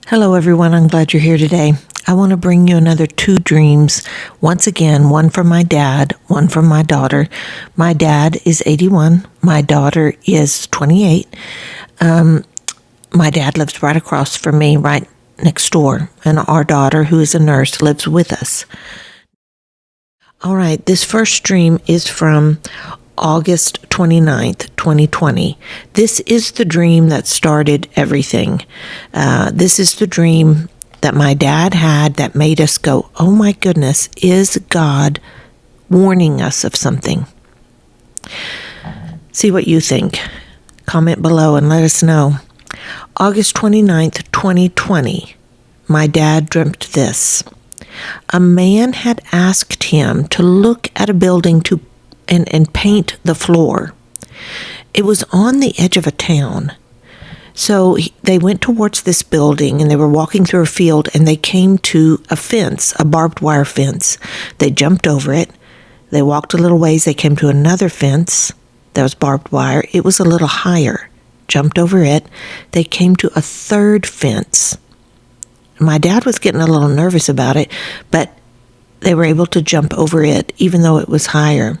Hello, everyone. I'm glad you're here today. I want to bring you another two dreams. Once again, one from my dad, one from my daughter. My dad is 81. My daughter is 28. My dad lives right across from me, right next door. And our daughter, who is a nurse, lives with us. All right, this first dream is from August 29th, 2020. This is the dream that started everything. This is the dream that my dad had that made us go, oh my goodness, is God warning us of something? See what you think. Comment below and let us know. August 29th, 2020, my dad dreamt this. A man had asked him to look at a building and paint the floor. It was on the edge of a town. So they went towards this building and they were walking through a field and they came to a fence, a barbed wire fence. They jumped over it. They walked a little ways. They came to another fence that was barbed wire. It was a little higher. Jumped over it. They came to a third fence. My dad was getting a little nervous about it, but they were able to jump over it, even though it was higher.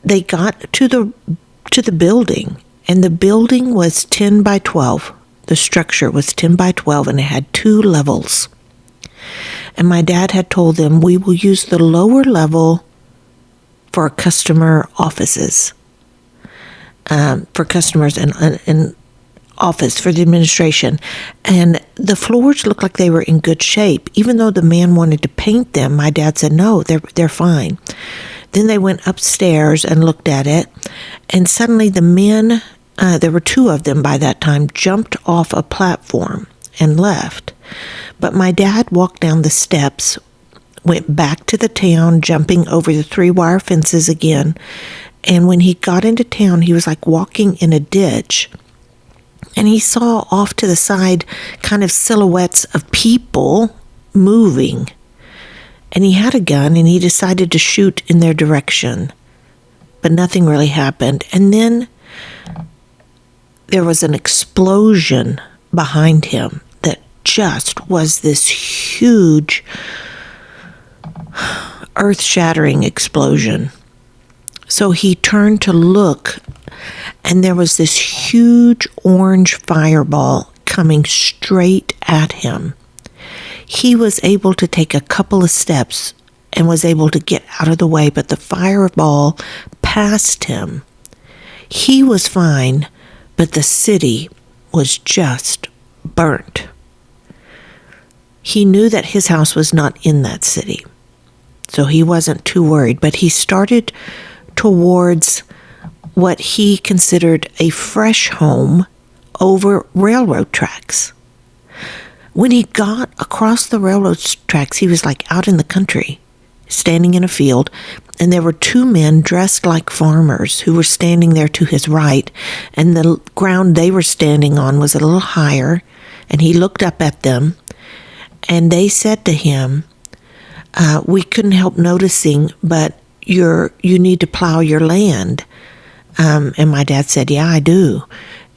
They got to the building, and the building was 10 by 12. The structure was 10 by 12, and it had 2 levels. And my dad had told them, we will use the lower level for customer offices, for customers and office for the administration. And the floors looked like they were in good shape. Even though the man wanted to paint them, my dad said, no, they're fine. Then they went upstairs and looked at it. And suddenly the men, there were 2 of them by that time, jumped off a platform and left. But my dad walked down the steps, went back to the town, jumping over the 3 wire fences again. And when he got into town, he was like walking in a ditch. And he saw off to the side kind of silhouettes of people moving. And he had a gun and he decided to shoot in their direction. But nothing really happened. And then there was an explosion behind him that just was this huge, earth-shattering explosion. So he turned to look, and there was this huge orange fireball coming straight at him. He was able to take a couple of steps and was able to get out of the way, but the fireball passed him. He was fine, but the city was just burnt. He knew that his house was not in that city, so he wasn't too worried, but he started towards what he considered a fresh home over railroad tracks. When he got across the railroad tracks, he was like out in the country, standing in a field, and there were 2 men dressed like farmers who were standing there to his right, and the ground they were standing on was a little higher, and he looked up at them, and they said to him, we couldn't help noticing, but you need to plow your land. And my dad said, yeah, I do.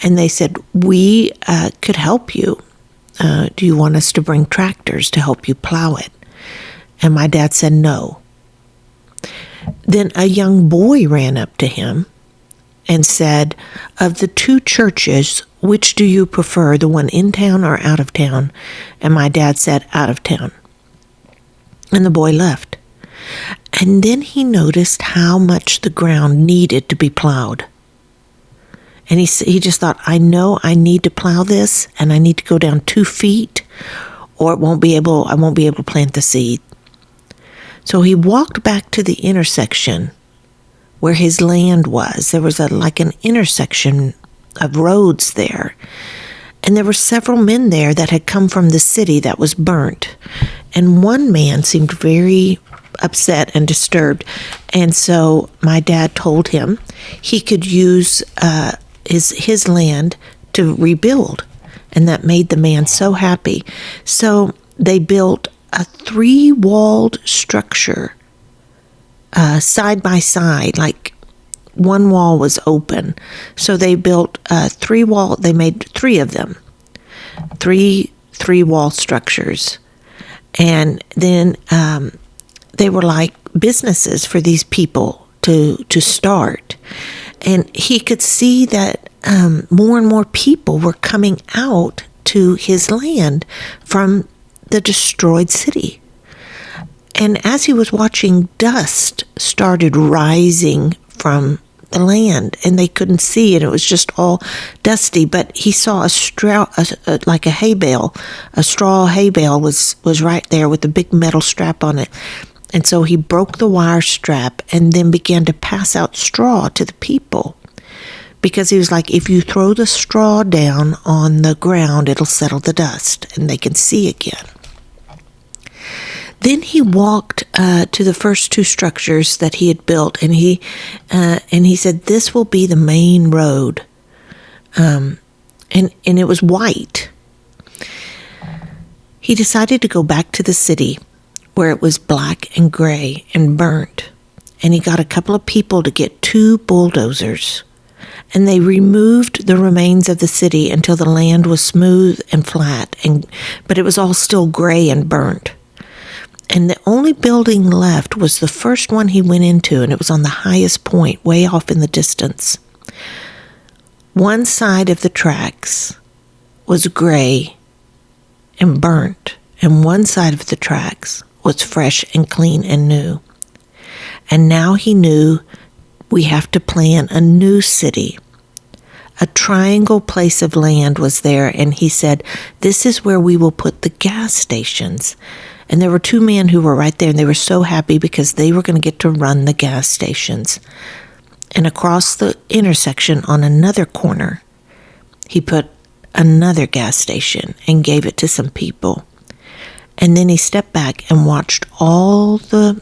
And they said, we could help you. Do you want us to bring tractors to help you plow it? And my dad said, no. Then a young boy ran up to him and said, of the 2 churches, which do you prefer, the one in town or out of town? And my dad said, out of town. And the boy left. And then he noticed how much the ground needed to be plowed. And he just thought, I know I need to plow this, and I need to go down 2 feet, or I won't be able to plant the seed. So he walked back to the intersection where his land was. There was like an intersection of roads there. And there were several men there that had come from the city that was burnt. And one man seemed very upset and disturbed. And so my dad told him he could use his land to rebuild. And that made the man so happy. So they built a 3-walled structure side by side, like one wall was open. So they built 3 wall. They made 3 of them, 3 3 wall structures. And then they were like businesses for these people to start. And he could see that more and more people were coming out to his land from the destroyed city. And as he was watching, dust started rising from the land, and they couldn't see it. It was just all dusty. But he saw a straw, like a hay bale. A straw hay bale was right there with a big metal strap on it. And so he broke the wire strap and then began to pass out straw to the people. Because he was like, if you throw the straw down on the ground, it'll settle the dust and they can see again. Then he walked to the first 2 structures that he had built, and he said, "This will be the main road," and it was white. He decided to go back to the city, where it was black and gray and burnt, and he got a couple of people to get 2 bulldozers, and they removed the remains of the city until the land was smooth and flat, but it was all still gray and burnt. And the only building left was the first one he went into, and it was on the highest point, way off in the distance. One side of the tracks was gray and burnt, and one side of the tracks was fresh and clean and new. And now he knew, we have to plan a new city. A triangle place of land was there, and he said, "This is where we will put the gas stations." And there were 2 men who were right there, and they were so happy because they were going to get to run the gas stations. And across the intersection on another corner, he put another gas station and gave it to some people. And then he stepped back and watched all the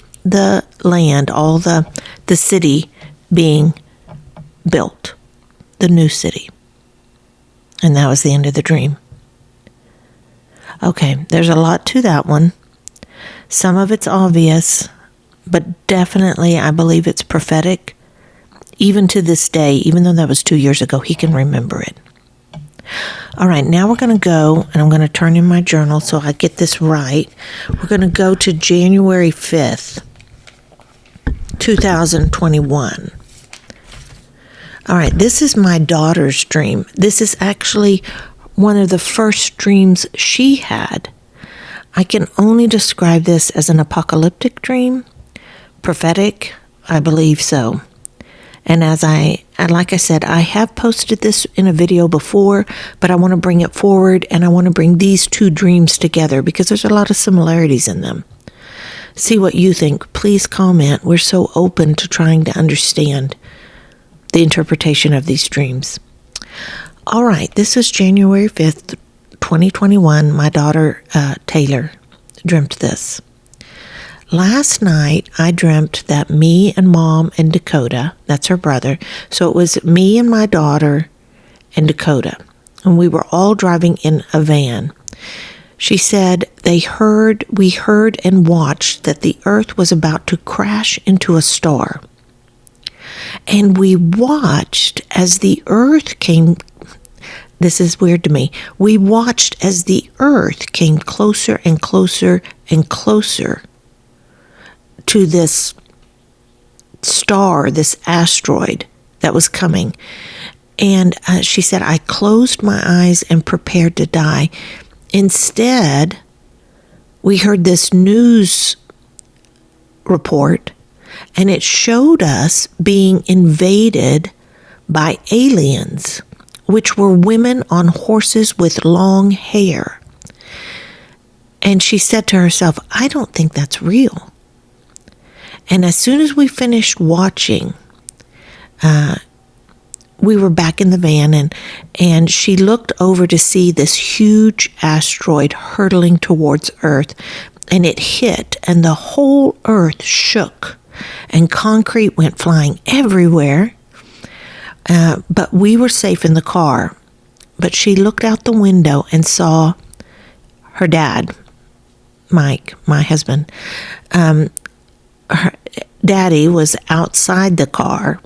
land, all the city being built, the new city. And that was the end of the dream. Okay, there's a lot to that one. Some of it's obvious, but definitely I believe it's prophetic. Even to this day, even though that was 2 years ago, he can remember it. All right, now we're going to go, and I'm going to turn in my journal so I get this right. We're going to go to January 5th, 2021. All right, this is my daughter's dream. This is actually one of the first dreams she had. I can only describe this as an apocalyptic dream, prophetic, I believe so. And like I said, I have posted this in a video before, but I want to bring it forward, and I want to bring these 2 dreams together because there's a lot of similarities in them. See what you think. Please comment. We're so open to trying to understand the interpretation of these dreams. All right, this is January 5th, 2021. My daughter, Taylor, dreamt this. Last night, I dreamt that me and Mom and Dakota, that's her brother, so it was me and my daughter and Dakota, and we were all driving in a van. She said we heard and watched that the earth was about to crash into a star. And we watched as the earth came. This is weird to me. We watched as the earth came closer and closer and closer to this star, this asteroid that was coming. And she said, I closed my eyes and prepared to die. Instead, we heard this news report, and it showed us being invaded by aliens, which were women on horses with long hair. And she said to herself, I don't think that's real. And as soon as we finished watching, we were back in the van, and she looked over to see this huge asteroid hurtling towards Earth, and it hit, and the whole Earth shook, and concrete went flying everywhere. But we were safe in the car. But she looked out the window and saw her dad, Mike, my husband. Her daddy was outside the car,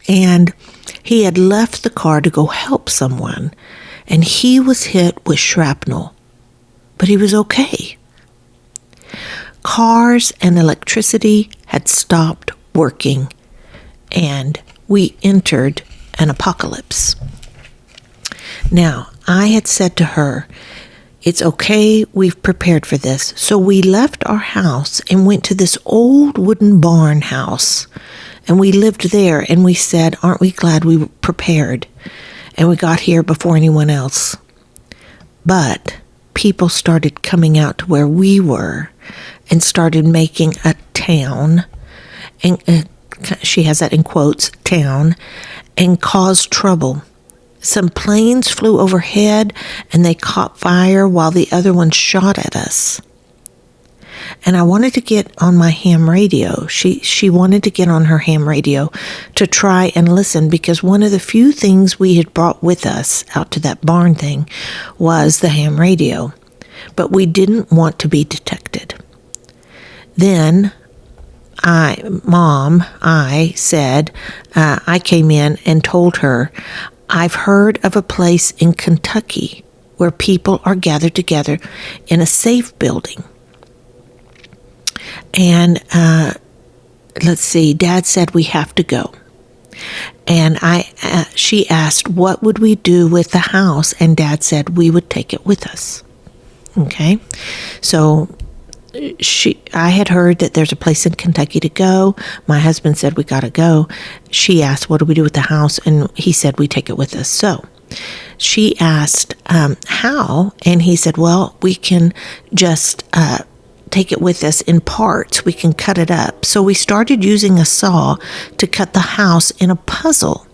and he had left the car to go help someone. and he was hit with shrapnel, but he was okay. Cars and electricity had stopped working, and we entered an apocalypse. Now, I had said to her, it's okay, we've prepared for this. So we left our house and went to this old wooden barn house, and we lived there, and we said, aren't we glad we were prepared? And we got here before anyone else. But people started coming out to where we were and started making a town, and she has that in quotes, town, and caused trouble. Some planes flew overhead and they caught fire while the other ones shot at us. And I wanted to get on my ham radio. She wanted to get on her ham radio to try and listen, because one of the few things we had brought with us out to that barn thing was the ham radio. But we didn't want to be detected. Then I said, I came in and told her, I've heard of a place in Kentucky where people are gathered together in a safe building. And let's see, Dad said we have to go. And she asked, what would we do with the house? And Dad said we would take it with us. Okay, so I had heard that there's a place in Kentucky to go. My husband said we got to go. She asked, what do we do with the house? And he said we take it with us. So she asked how, and he said, well, we can just take it with us in parts. We can cut it up. So we started using a saw to cut the house in a puzzle,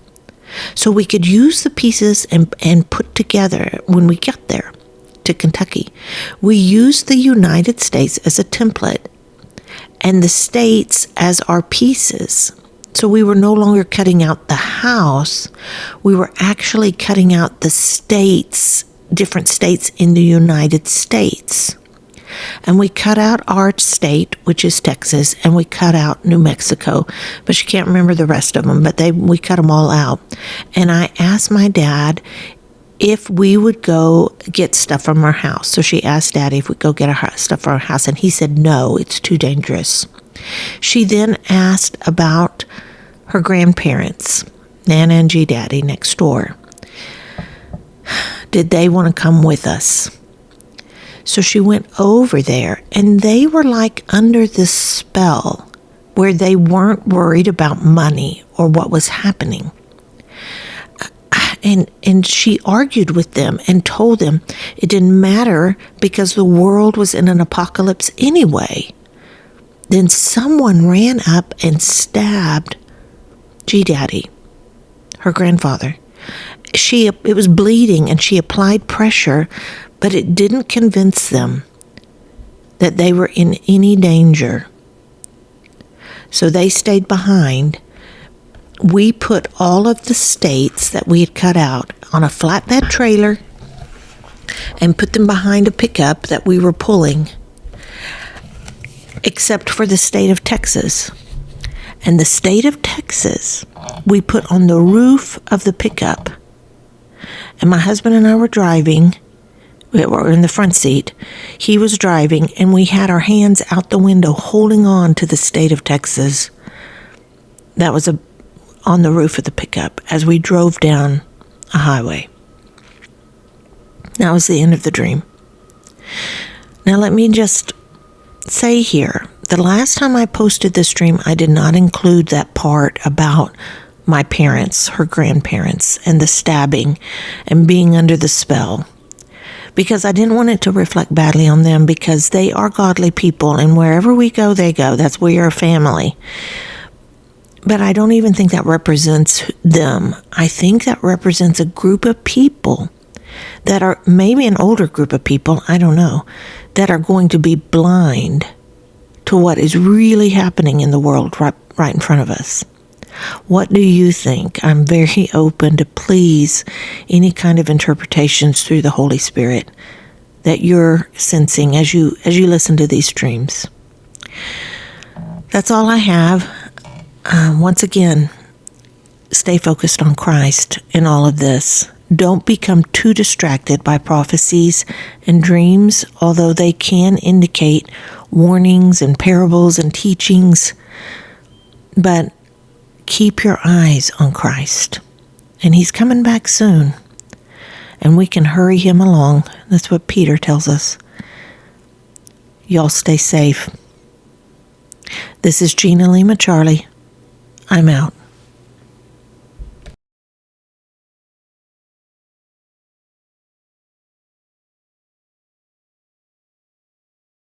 so we could use the pieces and put together when we get there to Kentucky. We used the United States as a template and the states as our pieces. So we were no longer cutting out the house. We were actually cutting out the states, different states in the United States. And we cut out our state, which is Texas, and we cut out New Mexico, but she can't remember the rest of them, but we cut them all out. And I asked my dad if we would go get stuff from our house. So she asked Daddy if we'd go get our stuff from our house, and he said, no, it's too dangerous. She then asked about her grandparents, Nana and G-Daddy next door. Did they want to come with us? So she went over there, and they were like under this spell where they weren't worried about money or what was happening. And she argued with them and told them it didn't matter because the world was in an apocalypse anyway. Then someone ran up and stabbed G-Daddy, her grandfather. It was bleeding, and she applied pressure, but it didn't convince them that they were in any danger. So they stayed behind. We put all of the states that we had cut out on a flatbed trailer and put them behind a pickup that we were pulling, except for the state of Texas. And the state of Texas, we put on the roof of the pickup. And my husband and I were driving. We were in the front seat. He was driving, and we had our hands out the window holding on to the state of Texas. That was on the roof of the pickup as we drove down a highway. That was the end of the dream. Now let me just say here, the last time I posted this dream, I did not include that part about my parents, her grandparents, and the stabbing and being under the spell, because I didn't want it to reflect badly on them, because they are godly people, and wherever we go, they go. That's we are a family. But I don't even think that represents them. I think that represents a group of people that are maybe an older group of people, I don't know, that are going to be blind to what is really happening in the world right in front of us. What do you think? I'm very open to please any kind of interpretations through the Holy Spirit that you're sensing as you listen to these dreams. That's all I have. Once again, stay focused on Christ in all of this, Don't become too distracted by prophecies and dreams, although they can indicate warnings and parables and teachings. But keep your eyes on Christ. And He's coming back soon. And we can hurry Him along. That's what Peter tells us. Y'all stay safe. This is Gina Lima Charlie. I'm out.